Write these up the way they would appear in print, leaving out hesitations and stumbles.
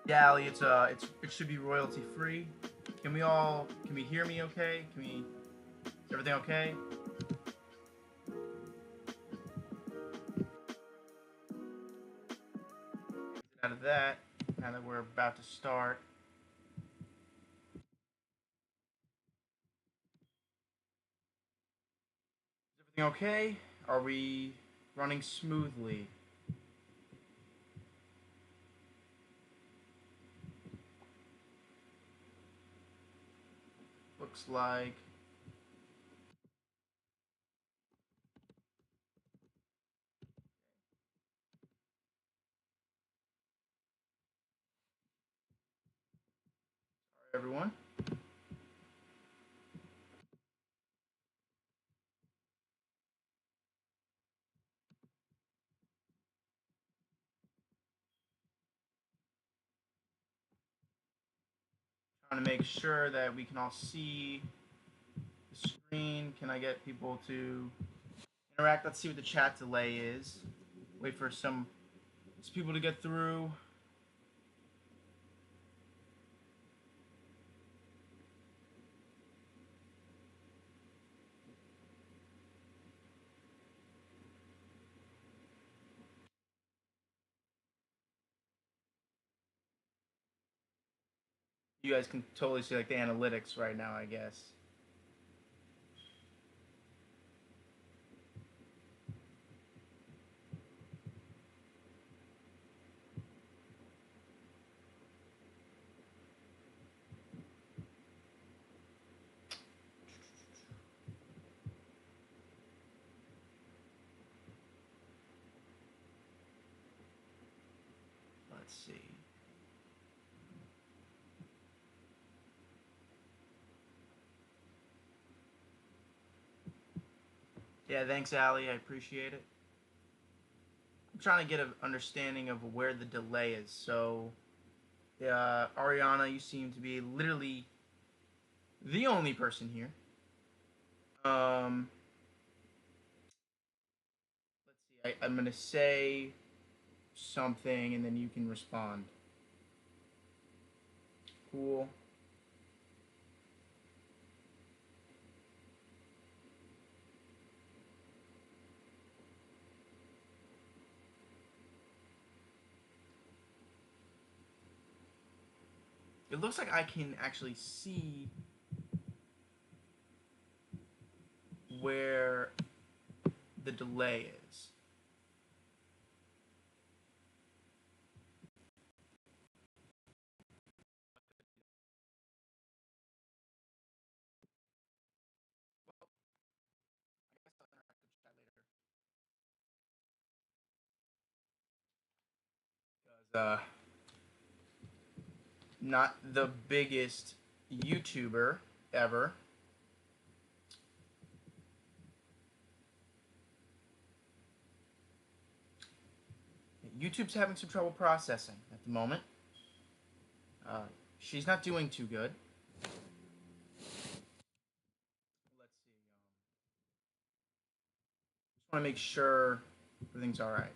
Yeah, Ali, it should be royalty free. Can we hear me okay? Is everything okay? Out of that, now that we're about to start. Is everything okay? Are we running smoothly? Looks like everyone. Trying to make sure that we can all see the screen. Can I get people to interact? Let's see what the chat delay is. Wait for some people to get through. You guys can totally see like the analytics right now, I guess. Let's see. Yeah, thanks, Ali. I appreciate it. I'm trying to get an understanding of where the delay is. So, Ariana, you seem to be literally the only person here. Let's see. I'm gonna say something, and then you can respond. Cool. It looks like I can actually see where the delay is. Not the biggest YouTuber ever. YouTube's having some trouble processing at the moment. She's not doing too good. Let's see. Just want to make sure everything's all right.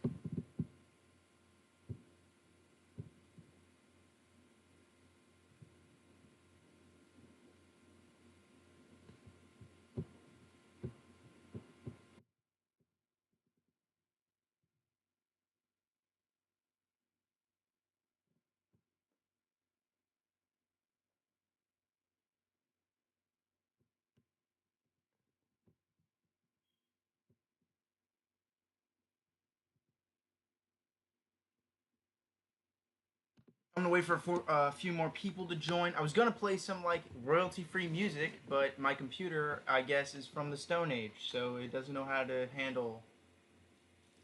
I'm gonna wait for a few more people to join. I was gonna play some like royalty-free music, but my computer, I guess, is from the Stone Age, so it doesn't know how to handle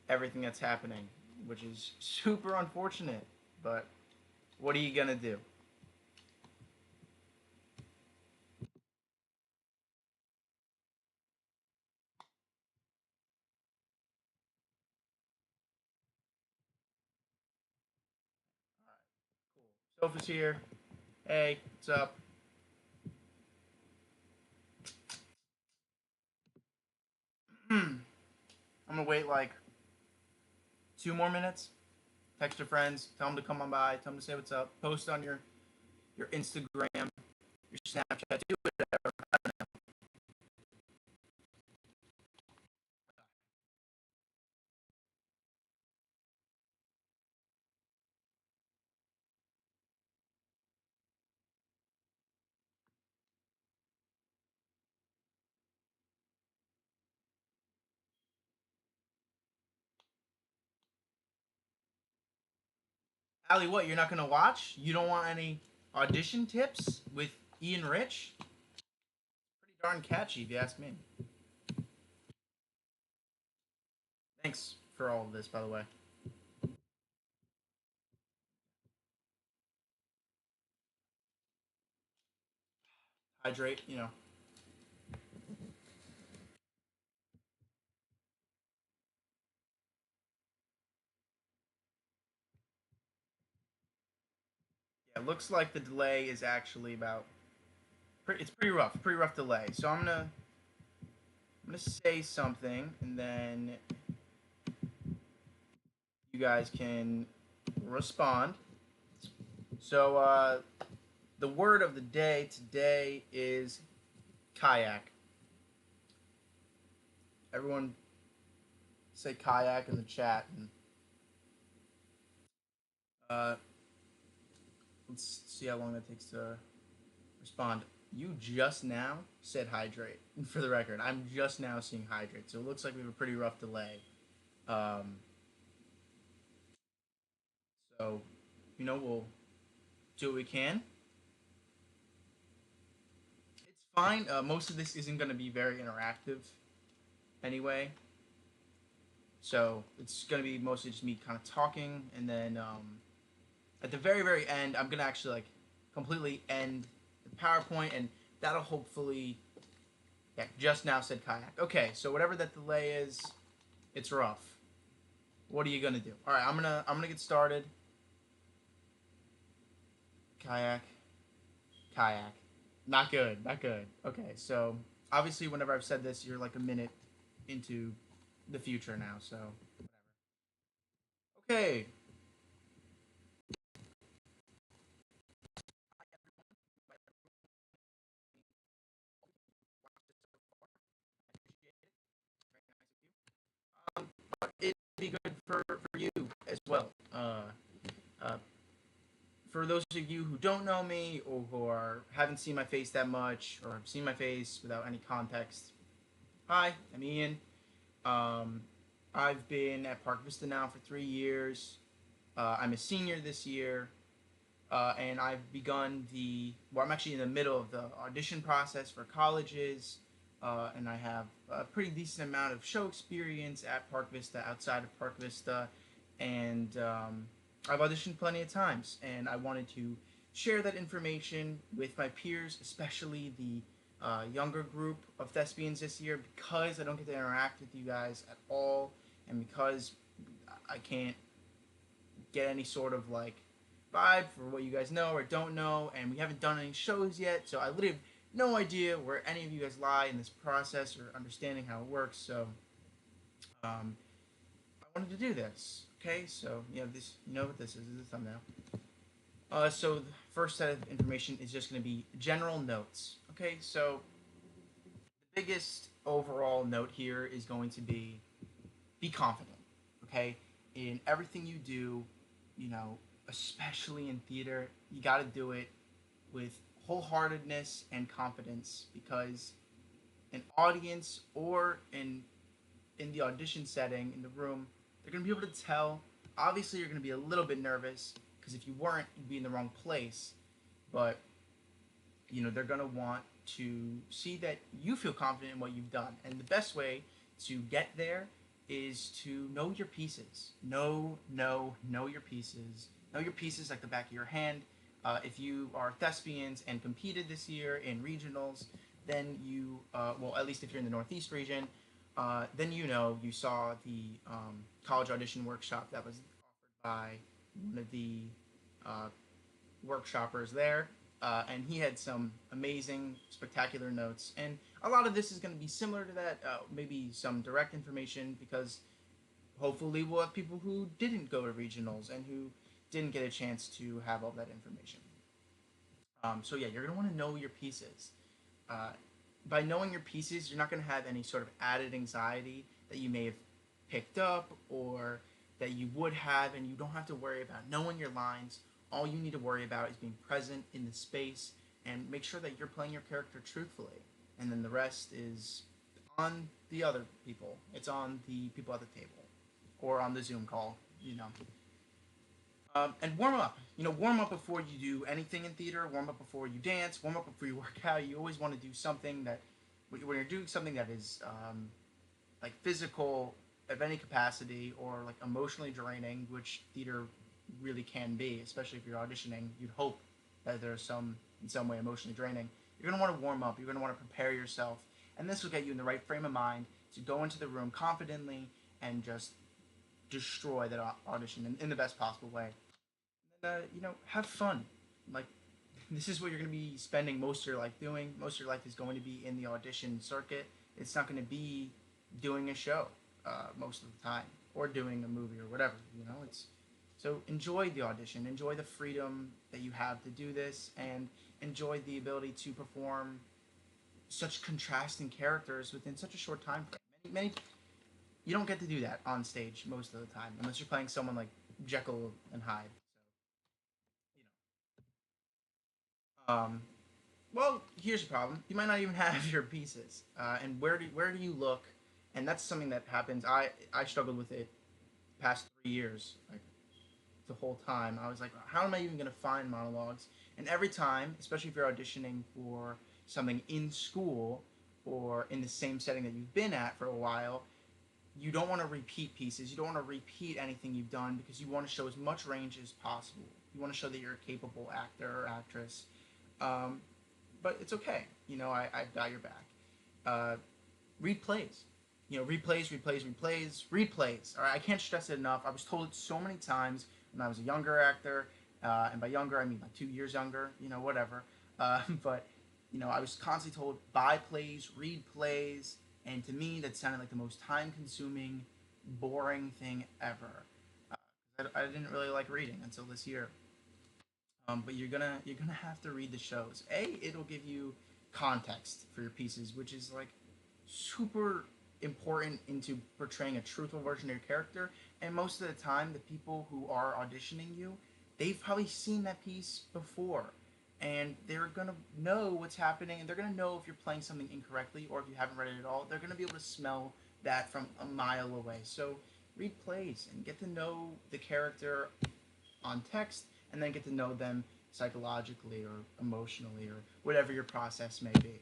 everything that's happening, which is super unfortunate. But what are you gonna do? All right, cool. Sophie's here. Hey, what's up? I'm gonna wait like 2 more minutes. Text your friends. Tell them to come on by. Tell them to say what's up. Post on your Instagram, your Snapchat. Do whatever. Ali, what? You're not gonna watch? You don't want any audition tips with Ian Rich? Pretty darn catchy, if you ask me. Thanks for all of this, by the way. Hydrate, you know. Yeah, it looks like the delay is actually about. It's pretty rough delay. So I'm gonna say something, and then you guys can respond. So the word of the day today is kayak. Everyone say kayak in the chat, and uh, let's see how long that takes to respond. You just now said hydrate. For the record, I'm just now seeing hydrate, so it looks like we have a pretty rough delay. Um, so, we'll do what we can. It's fine. Most of this isn't going to be very interactive anyway. So it's going to be mostly just me kind of talking. And then at the very, very end, I'm going to actually like completely end the PowerPoint. And that'll hopefully, yeah, just now said kayak. Okay, so whatever that delay is, it's rough. What are you going to do? All right, I'm gonna get started. Kayak, kayak. Not good, not good. Okay, so obviously, whenever I've said this, you're like a minute into the future now, so whatever. Okay. It'd be good for you as well. Uh, for those of you who don't know me or who haven't seen my face that much or have seen my face without any context, hi, I'm Ian. Um, I've been at Park Vista now for 3 years. I'm a senior this year, and I've begun well, I'm actually in the middle of the audition process for colleges, and I have a pretty decent amount of show experience at Park Vista, outside of Park Vista, and I've auditioned plenty of times, and I wanted to share that information with my peers, especially the younger group of thespians this year, because I don't get to interact with you guys at all, and because I can't get any sort of like vibe for what you guys know or don't know, and we haven't done any shows yet, so I literally have no idea where any of you guys lie in this process or understanding how it works. So I wanted to do this. Okay, so this, you know what this is the thumbnail. So the first set of information is just going to be general notes. Okay, so the biggest overall note here is going to be confident. Okay, in everything you do, you know, especially in theater, you got to do it with wholeheartedness and confidence, because an audience or in the audition setting in the room, they're going to be able to tell. Obviously, you're going to be a little bit nervous because if you weren't, you'd be in the wrong place. But they're going to want to see that you feel confident in what you've done, and the best way to get there is to know your pieces. Know your pieces. Know your pieces like the back of your hand. If you are thespians and competed this year in regionals, then well, at least if you're in the Northeast region, then you saw the college audition workshop that was offered by one of the uh, workshoppers there. And he had some amazing, spectacular notes. And a lot of this is going to be similar to that, maybe some direct information, because hopefully we'll have people who didn't go to regionals and who didn't get a chance to have all that information. So yeah, you're gonna want to know your pieces. Uh, by knowing your pieces, you're not gonna have any sort of added anxiety that you may have picked up or that you would have, and you don't have to worry about knowing your lines. All you need to worry about is being present in the space and make sure that you're playing your character truthfully. And then the rest is on the other people. It's on the people at the table or on the Zoom call, you know. And warm up. Warm up before you do anything in theater. Warm up before you dance. Warm up before you work out. You always want to do something that, when you're doing something that is like physical of any capacity or like emotionally draining, which theater really can be, especially if you're auditioning. You'd hope that there's some in some way emotionally draining. You're gonna want to warm up. You're gonna want to prepare yourself, and this will get you in the right frame of mind to go into the room confidently and just destroy that audition in the best possible way. And then, have fun. Like, this is what you're going to be spending most of your life doing. Most of your life is going to be in the audition circuit. It's not going to be doing a show most of the time or doing a movie or whatever. It's so enjoy the audition, enjoy the freedom that you have to do this, and enjoy the ability to perform such contrasting characters within such a short time frame. Many you don't get to do that on stage most of the time unless you're playing someone like Jekyll and Hyde. So well, here's the problem. You might not even have your pieces. And where do you look? And that's something that happens. I struggled with it past 3 years. Like the whole time, I was like, how am I even gonna find monologues? And every time, especially if you're auditioning for something in school or in the same setting that you've been at for a while, you don't want to repeat pieces. You don't want to repeat anything you've done because you want to show as much range as possible. You want to show that you're a capable actor or actress. Um, but it's okay. I've got your back. Uh, Read plays. Replays, replays, replays, replays. All right, I can't stress it enough. I was told it so many times when I was a younger actor, and by younger I mean like 2 years younger. Whatever. But I was constantly told buy plays, read plays, and to me that sounded like the most time-consuming, boring thing ever. I didn't really like reading until this year. But you're gonna have to read the shows. It'll give you context for your pieces, which is like super important into portraying a truthful version of your character. And most of the time, the people who are auditioning you, they've probably seen that piece before, and they're gonna know what's happening, and they're gonna know if you're playing something incorrectly or if you haven't read it at all. They're gonna be able to smell that from a mile away. So read plays and get to know the character on text, and then get to know them psychologically or emotionally or whatever your process may be.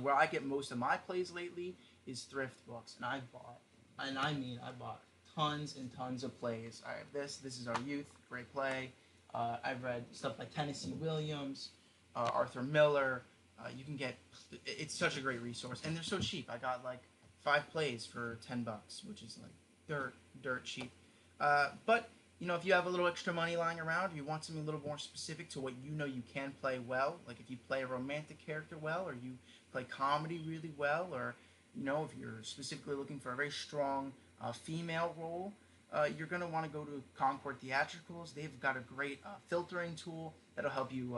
Where I get most of my plays lately is thrift books, and I bought tons and tons of plays. I have this. This is Our Youth, great play. I've read stuff by Tennessee Williams, Arthur Miller. You can get. It's such a great resource, and they're so cheap. I got like 5 plays for $10, which is like dirt cheap. But if you have a little extra money lying around, you want something a little more specific to what you can play well, like if you play a romantic character well, or you play comedy really well, or if you're specifically looking for a very strong female role, you're going to want to go to Concord Theatricals. They've got a great filtering tool that'll help you.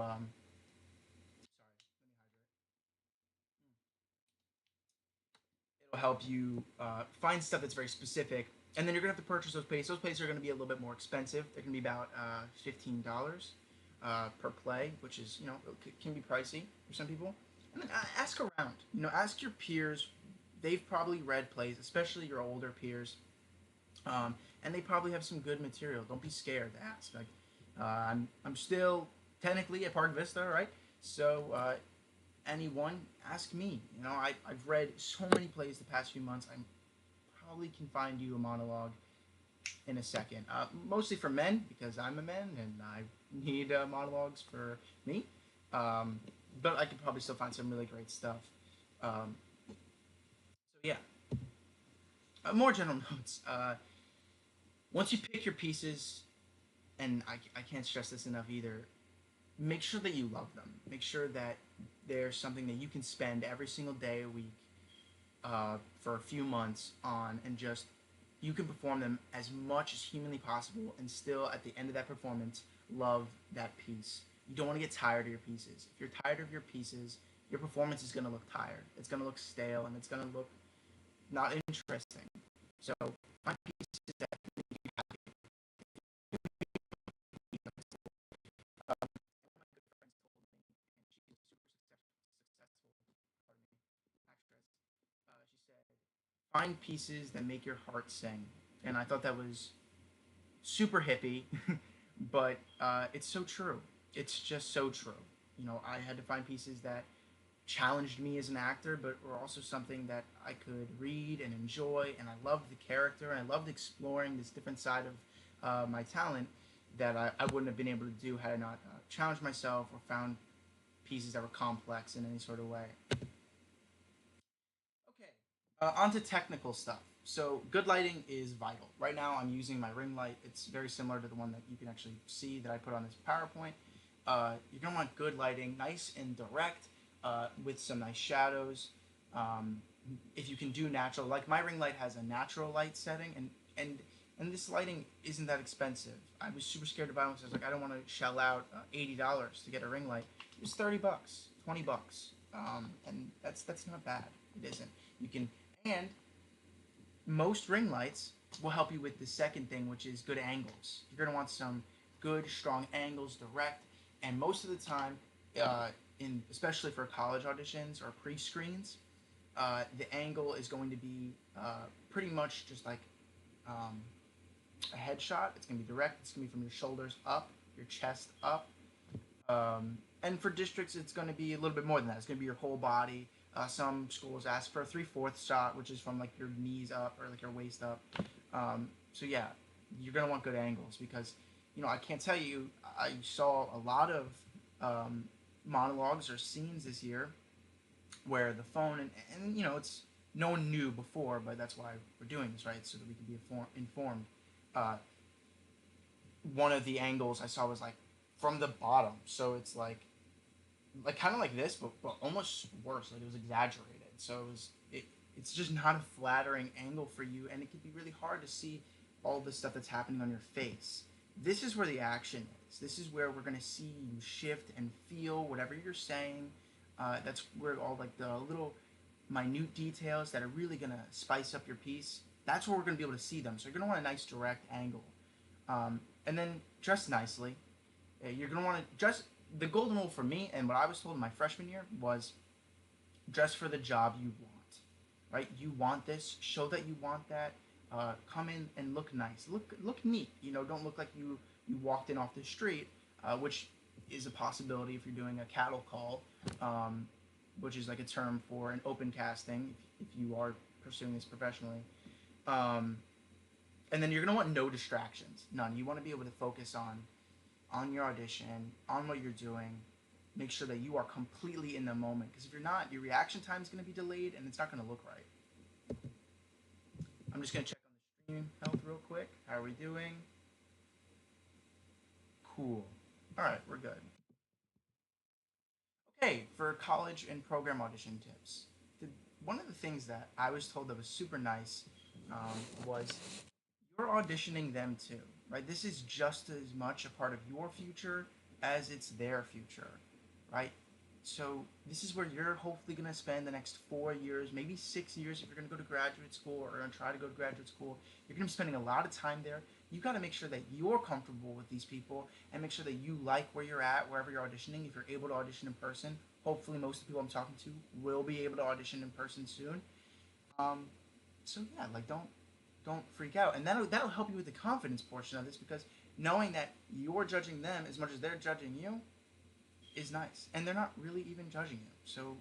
It'll help you find stuff that's very specific, and then you're gonna have to purchase those plays. Those plays are gonna be a little bit more expensive. They're gonna be about $15 per play, which is can be pricey for some people. And then ask around. Ask your peers. They've probably read plays, especially your older peers, and they probably have some good material. Don't be scared to ask. Like, I'm still technically at Park Vista, right? So anyone, ask me. I've read so many plays the past few months. I probably can find you a monologue in a second. Mostly for men because I'm a man and I need monologues for me. But I could probably still find some really great stuff. So yeah, more general notes. Once you pick your pieces, and I can't stress this enough either, make sure that you love them. Make sure that there's something that you can spend every single day a week for a few months on, and just you can perform them as much as humanly possible and still at the end of that performance love that piece. You don't want to get tired of your pieces. If you're tired of your pieces, your performance is going to look tired. It's going to look stale and it's going to look not interesting. So find pieces that make you happy. One of my good friends told me, and she's a super successful actress. She said, find pieces that make your heart sing. And I thought that was super hippie, but it's so true. It's just so true. You know, I had to find pieces that challenged me as an actor, but were also something that I could read and enjoy. And I loved the character, and I loved exploring this different side of my talent that I wouldn't have been able to do had I not challenged myself or found pieces that were complex in any sort of way. Okay, on to technical stuff. So good lighting is vital. Right now I'm using my ring light. It's very similar to the one that you can actually see that I put on this PowerPoint. You're gonna want good lighting, nice and direct, with some nice shadows. Um, if you can do natural, like my ring light has a natural light setting, and this lighting isn't that expensive. I was super scared to buy one, so I was like, I don't want to shell out $80 to get a ring light. It was $30, $20, and that's not bad. It isn't. You can, and most ring lights will help you with the second thing, which is good angles. You're gonna want some good, strong angles, direct, and most of the time, uh, in especially for college auditions or pre-screens, the angle is going to be pretty much just like um, a headshot. It's gonna be direct. It's gonna be from your shoulders up, your chest up, and for districts, it's going to be a little bit more than that. It's going to be your whole body. Some schools ask for a 3/4 shot, which is from like your knees up or like your waist up. So yeah, you're going to want good angles because, you know, I can't tell you. I saw a lot of um, monologues or scenes this year where the phone and you know it's no one knew before, but that's why we're doing this, right? So that we can be informed. Uh, One of the angles I saw was like from the bottom, so it's like kind of like this, but almost worse. Like it was exaggerated. So it's just not a flattering angle for you, and it can be really hard to see all the stuff that's happening on your face. This is where the action is. This is where we're gonna see you shift and feel whatever you're saying. That's where all like the little minute details that are really gonna spice up your piece. That's where we're gonna be able to see them. So you're gonna want a nice direct angle, and then dress nicely. You're gonna want to dress. The golden rule for me and what I was told in my freshman year was dress for the job you want. Right? You want this. Show that you want that. Come in and look nice. Look neat. You know, don't look like you walked in off the street, which is a possibility if you're doing a cattle call, which is like a term for an open casting if you are pursuing this professionally. Um, and then you're gonna want no distractions. None. You want to be able to focus on your audition, on what you're doing. Make sure that you are completely in the moment. Because if you're not, your reaction time is going to be delayed and it's not going to look right. I'm just going to check on the stream health real quick. How are we doing? Cool. All right, we're good. Okay, for college and program audition tips. The, One of the things that I was told that was super nice was you're auditioning them too, right? This is just as much a part of your future as it's their future, right? So this is where you're hopefully going to spend the next 4 years, maybe 6 years if you're going to go to graduate school or going to try to go to graduate school. You're going to be spending a lot of time there. You got to make sure that you're comfortable with these people and make sure that you like where you're at, wherever you're auditioning. If you're able to audition in person, hopefully most of the people I'm talking to will be able to audition in person soon. Um, so yeah, like don't freak out, and that'll help you with the confidence portion of this because knowing that you're judging them as much as they're judging you is nice, and they're not really even judging you. So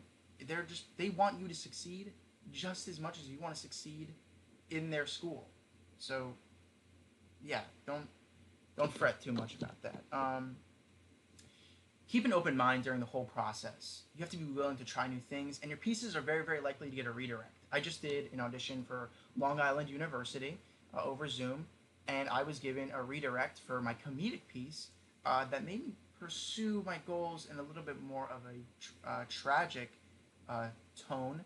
they want you to succeed just as much as you want to succeed in their school. So yeah, don't fret too much about that. Keep an open mind during the whole process. You have to be willing to try new things, and your pieces are very likely to get a redirect. I just did an audition for Long Island University over Zoom, and I was given a redirect for my comedic piece that made me pursue my goals in a little bit more of a tragic uh, tone,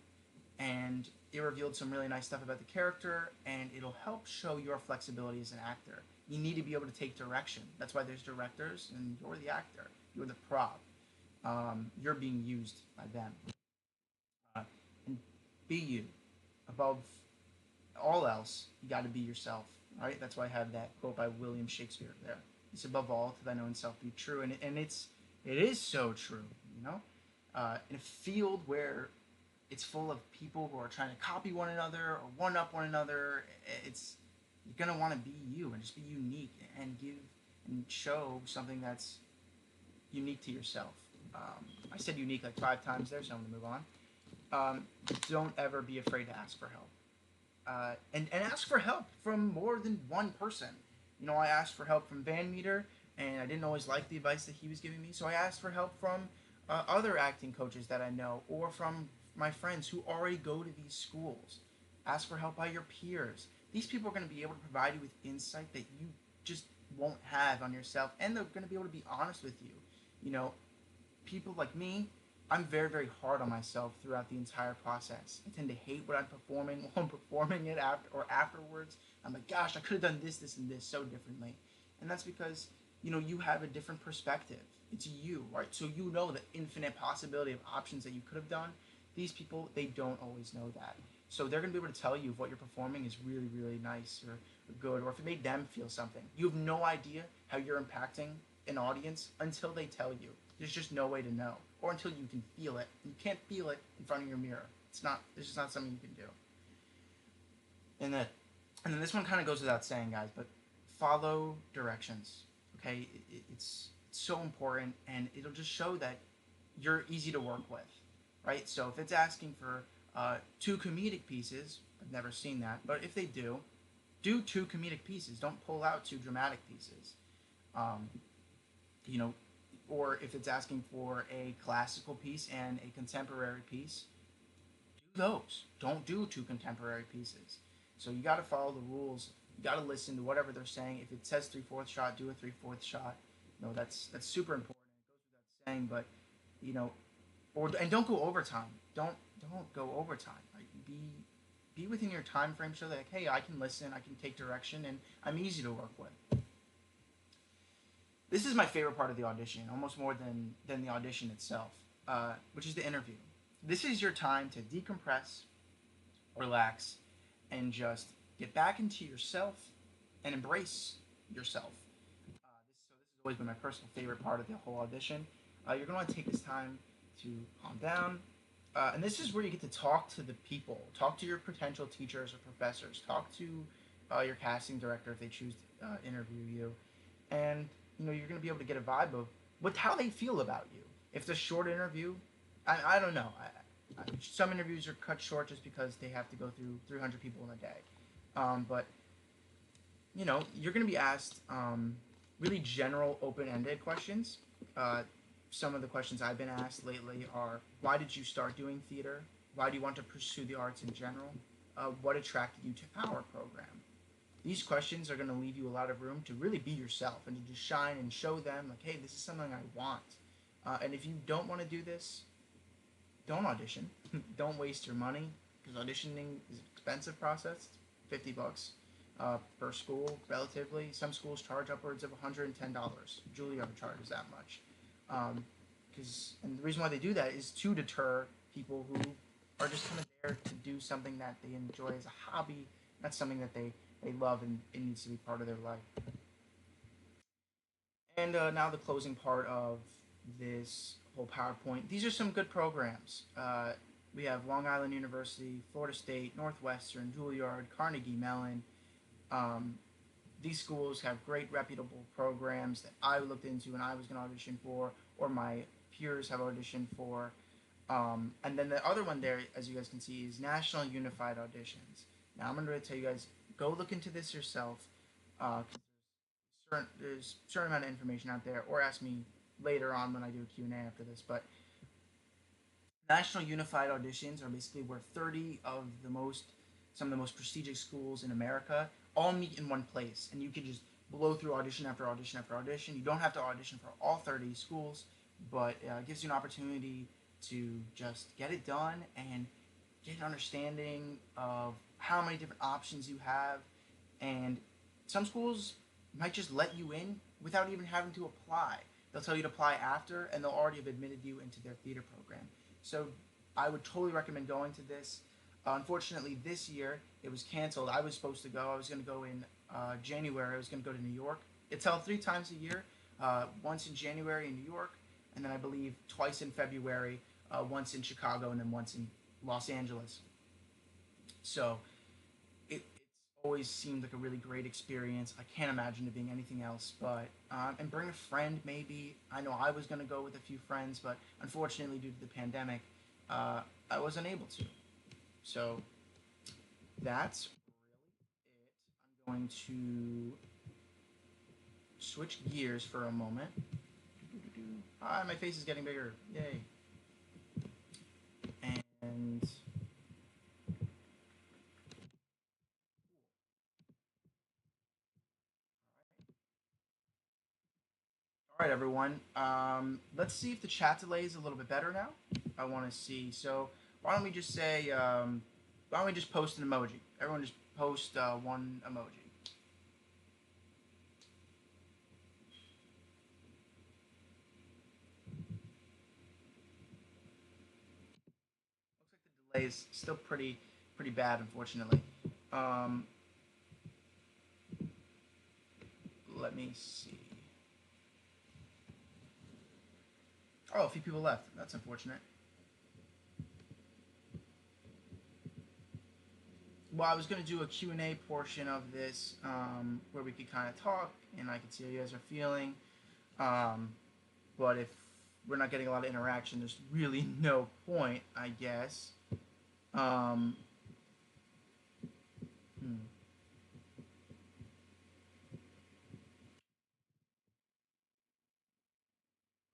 and it revealed some really nice stuff about the character, and it'll help show your flexibility as an actor. You need to be able to take direction. That's why there's directors, and you're the actor. You're the prop. You're being used by them. Uh, and be you. Above all else, you got to be yourself, right? That's why I have that quote by William Shakespeare there. It's above all to thine own self be true, and it is so true, you know. In a field where it's full of people who are trying to copy one another or one up one another, it's you're gonna want to be you and just be unique and give and show something that's unique to yourself. I said unique like 5 times there, so I'm gonna move on. Don't ever be afraid to ask for help. And ask for help from more than one person. You know, I asked for help from Van Meter, and I didn't always like the advice that he was giving me, so I asked for help from other acting coaches that I know, or from my friends who already go to these schools. Ask for help by your peers. These people are going to be able to provide you with insight that you just won't have on yourself, and they're going to be able to be honest with you. You know, people like me, I'm very, very hard on myself throughout the entire process. I tend to hate what I'm performing while I'm performing it after or afterwards. I'm like, gosh, I could have done this, this, and this so differently. And that's because, you know, you have a different perspective. It's you, right? So you know the infinite possibility of options that you could have done. These people, they don't always know that. So they're going to be able to tell you if what you're performing is really, really nice or good, or if it made them feel something. You have no idea how you're impacting an audience until they tell you. There's just no way to know, or until you can feel it. You can't feel it in front of your mirror. It's not. It's just not something you can do. And then, and then this one kind of goes without saying, guys, but follow directions. Okay, it's so important, and it'll just show that you're easy to work with, right? So if it's asking for 2 comedic pieces, I've never seen that, but if they do 2 comedic pieces. Don't pull out 2 dramatic pieces. Um, you know, or if it's asking for a classical piece and a contemporary piece, do those. Don't do 2 contemporary pieces. So you got to follow the rules. You got to listen to whatever they're saying. If it says 3/4 shot, do a 3/4 shot. You know, that's super important. It goes without saying, but you know, or and don't go overtime. Don't go overtime. Like, be within your time frame. So that, like, hey, I can listen, I can take direction, and I'm easy to work with. This is my favorite part of the audition, almost more than the audition itself, which is the interview. This is your time to decompress, relax, and just get back into yourself and embrace yourself. So this has always been my personal favorite part of the whole audition. You're going to want to take this time to calm down. And this is where you get to talk to the people, talk to your potential teachers or professors, talk to your casting director if they choose to interview you, and you know you're going to be able to get a vibe of what how they feel about you. If it's a short interview, I don't know. Some interviews are cut short just because they have to go through 300 people in a day, but you know you're going to be asked really general, open-ended questions. Uh, some of the questions I've been asked lately are: why did you start doing theater? Why do you want to pursue the arts in general? What attracted you to our program? These questions are going to leave you a lot of room to really be yourself and to just shine and show them, like, hey, this is something I want. And if you don't want to do this, don't audition. Don't waste your money, because auditioning is an expensive process. 50 bucks per school, relatively. Some schools charge upwards of $110. Juilliard charges that much. And the reason why they do that is to deter people who are just kind of there to do something that they enjoy as a hobby. That's something that they love, and it needs to be part of their life. And now the closing part of this whole PowerPoint. These are some good programs. We have Long Island University, Florida State, Northwestern, Juilliard, Carnegie Mellon. Um, these schools have great reputable programs that I looked into and I was going to audition for, or my peers have auditioned for. And then the other one there, as you guys can see, is National Unified Auditions. Now I'm going to tell you guys, go look into this yourself. There's a certain amount of information out there, or ask me later on when I do a Q&A after this. But National Unified Auditions are basically where 30 of some of the most prestigious schools in America all meet in one place, and you can just blow through audition after audition after audition. You don't have to audition for all 30 schools, but it gives you an opportunity to just get it done and get an understanding of how many different options you have, and some schools might just let you in without even having to apply. They'll tell you to apply after, and they'll already have admitted you into their theater program. So I would totally recommend going to this. Unfortunately, this year it was canceled. I was supposed to go. I was going to go in January. I was going to go to New York. It's held 3 times a year. Once in January in New York, and then I believe twice in February. Once in Chicago, and then once in Los Angeles. So it's always seemed like a really great experience. I can't imagine it being anything else. But and bring a friend maybe. I know I was going to go with a few friends, but unfortunately due to the pandemic, I wasn't able to. So that's really it. I'm going to switch gears for a moment. Ah, my face is getting bigger. Yay. And all right, everyone. Let's see if the chat delay is a little bit better now. I want to see. So why don't we just say, why don't we just post an emoji? Everyone just post one emoji. Looks like the delay is still pretty bad, unfortunately. Um, Let me see. Oh, a few people left. That's unfortunate. Well, I was going to do a Q&A portion of this where we could kind of talk and I could see how you guys are feeling. Um, but if we're not getting a lot of interaction, there's really no point, I guess. Um, hmm.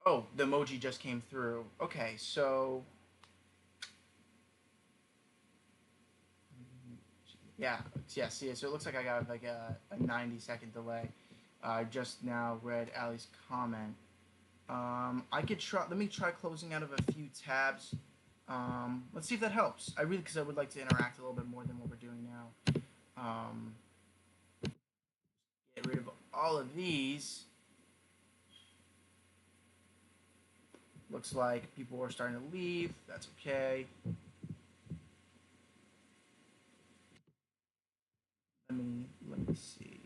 Oh, the emoji just came through. Okay, so yeah, yeah. See, so it looks like I got like a 90-second delay. I just now read Ali's comment. I could try. Let me try closing out of a few tabs. Let's see if that helps. Because I would like to interact a little bit more than what we're doing now. Um, get rid of all of these. Looks like people are starting to leave. That's okay. Let me see.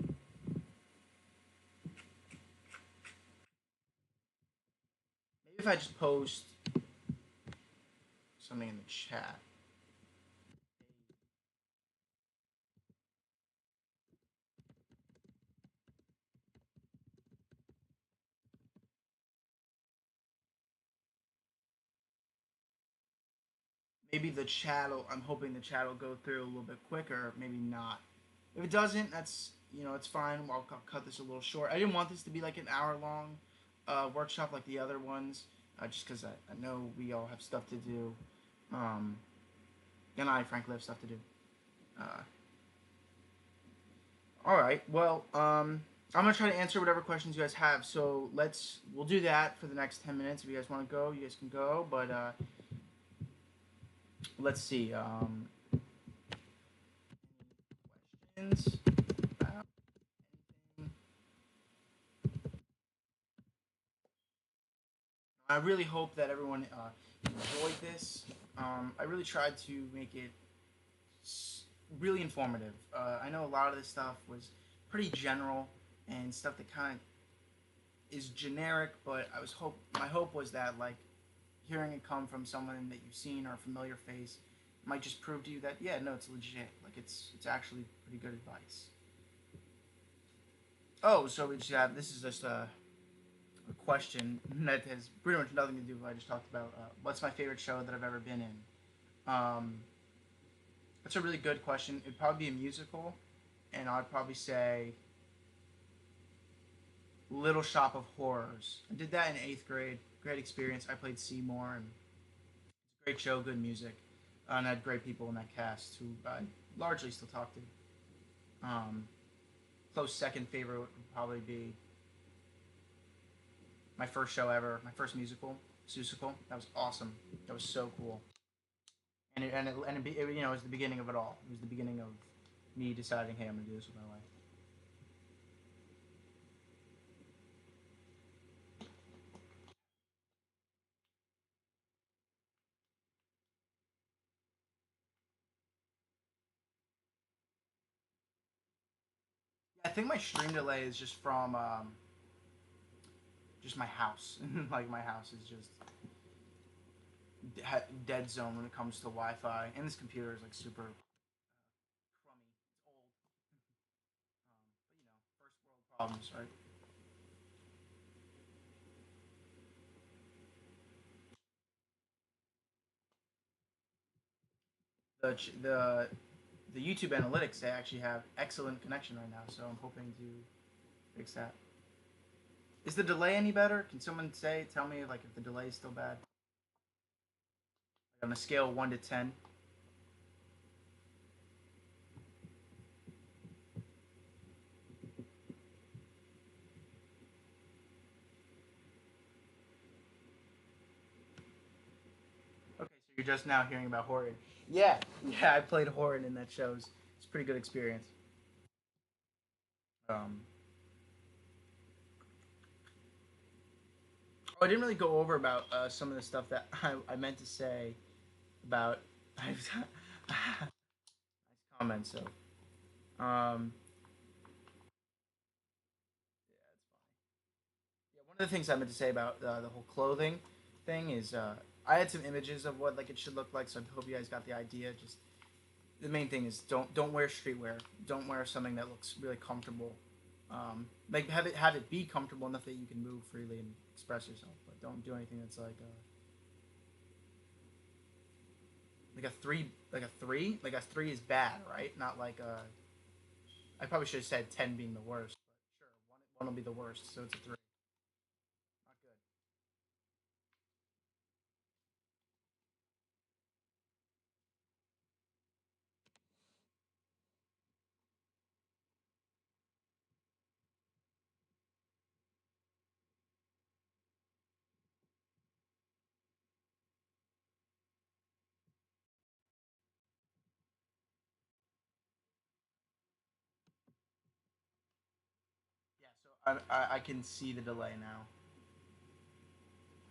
Maybe if I just post something in the chat. Maybe the chat will, I'm hoping the chat will go through a little bit quicker. Maybe not. If it doesn't, that's it's fine. I'll cut this a little short. I didn't want this to be like an hour long workshop like the other ones, just because I know we all have stuff to do, um, and I frankly have stuff to do. Uh, all right. Well, I'm gonna try to answer whatever questions you guys have. So we'll do that for the next 10 minutes. If you guys want to go, you guys can go. But let's see. Questions about anything? I really hope that everyone enjoyed this. I really tried to make it really informative. I know a lot of this stuff was pretty general and stuff that kind of is generic, but my hope was that like hearing it come from someone that you've seen or a familiar face might just prove to you that yeah, no, it's legit. Like it's actually pretty good advice. Oh, so we just have this is just a question that has pretty much nothing to do with what I just talked about. What's my favorite show that I've ever been in? That's a really good question. It'd probably be a musical, and I'd probably say Little Shop of Horrors. I did that in 8th grade. Great experience. I played Seymour, and it's a great show, good music, and I had great people in that cast who I largely still talk to. Um, Close second favorite would probably be my first show ever, my first musical, Seussical. That was awesome. That was so cool. it was the beginning of it all. It was the beginning of me deciding, hey, I'm gonna do this with my life. I think my stream delay is just from just my house. Like my house is just dead zone when it comes to Wi-Fi, and this computer is like super crummy. It's old, but first world problems, right? The YouTube analytics, they actually have excellent connection right now, so I'm hoping to fix that. Is the delay any better? Can someone tell me like if the delay is still bad? Like, on a scale of 1 to 10. Okay, so you're just now hearing about Horrid. Yeah, yeah, I played Horrid in that show. It's a pretty good experience. Um, I didn't really go over about some of the stuff that I meant to say about. nice comment. So, um, yeah, it's fine. Yeah, one of the things I meant to say about the whole clothing thing is I had some images of what like it should look like, so I hope you guys got the idea. Just the main thing is don't wear streetwear. Don't wear something that looks really comfortable. Like have it be comfortable enough that you can move freely and express yourself, but don't do anything that's like a three, like a three, like a three is bad, right? Not like a. I probably should have said 10 being the worst, but sure, one will be the worst, so it's a three. Not good. Yeah, so I can see the delay now.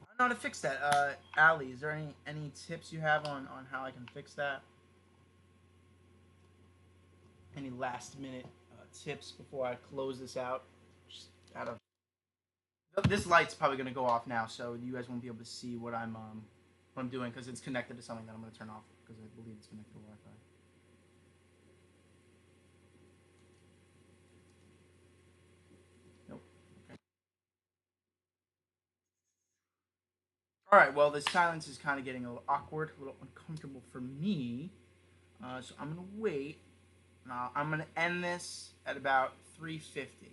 I don't know how to fix that. Ali, is there any tips you have on how I can fix that? Any last minute tips before I close this out? Just out of this light's probably gonna go off now, so you guys won't be able to see what I'm doing because it's connected to something that I'm gonna turn off because I believe it's connected to Wi-Fi. Nope. Okay. All right. Well, the silence is kind of getting a little awkward, a little uncomfortable for me. So I'm gonna wait. I'm gonna end this at about 3:50.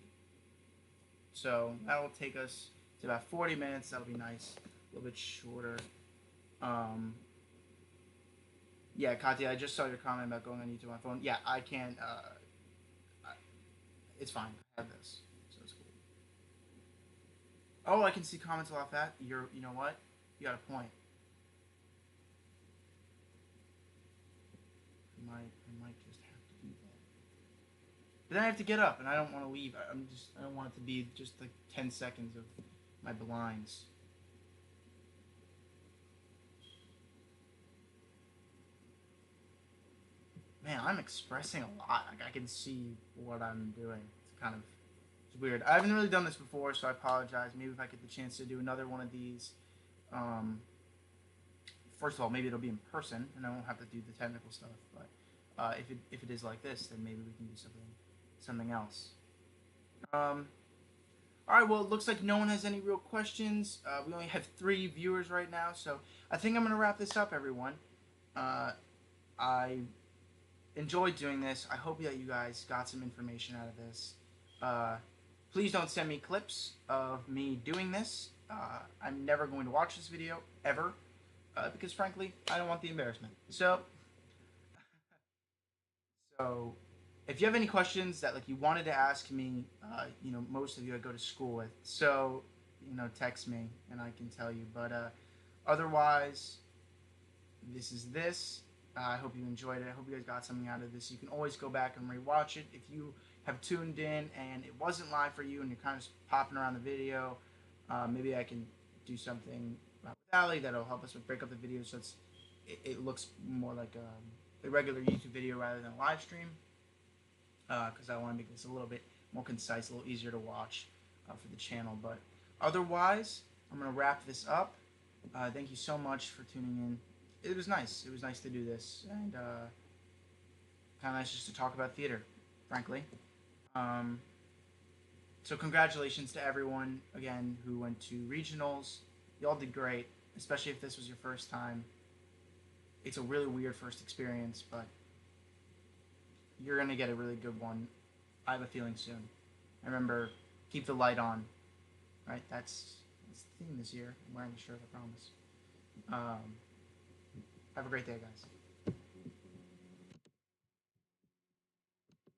So that'll take us to about 40 minutes. That'll be nice. A little bit shorter. Um, yeah, Katya, I just saw your comment about going on YouTube on my phone. Yeah, I can't. I, it's fine. I have this, so it's cool. Oh, I can see comments off that. You know what? You got a point. I might just have to do that. But then I have to get up, and I don't want to leave. I don't want it to be just like 10 seconds of my blinds. Man, I'm expressing a lot. Like I can see what I'm doing. It's weird. I haven't really done this before, so I apologize. Maybe if I get the chance to do another one of these, um, first of all, maybe it'll be in person, and I won't have to do the technical stuff. But if it is like this, then maybe we can do something else. Um, all right. Well, it looks like no one has any real questions. We only have 3 viewers right now, so I think I'm gonna wrap this up, everyone. Uh, I enjoyed doing this. I hope that you guys got some information out of this. Uh, please don't send me clips of me doing this. I'm never going to watch this video ever because, frankly, I don't want the embarrassment. So, if you have any questions that like you wanted to ask me, most of you I go to school with, so text me and I can tell you. But otherwise, this is this. I hope you enjoyed it. I hope you guys got something out of this. You can always go back and rewatch it if you have tuned in and it wasn't live for you and you're kind of popping around the video. Maybe I can do something with Ali that'll help us with break up the video so it looks more like a regular YouTube video rather than a live stream. Because I want to make this a little bit more concise, a little easier to watch for the channel. But otherwise, I'm going to wrap this up. Thank you so much for tuning in. It was nice. It was nice to do this, and kind of nice just to talk about theater, frankly. So congratulations to everyone, again, who went to regionals. You all did great, especially if this was your first time. It's a really weird first experience, but you're going to get a really good one. I have a feeling soon. Remember, keep the light on. Right? That's the theme this year. I'm wearing the shirt, I promise. Have a great day, guys.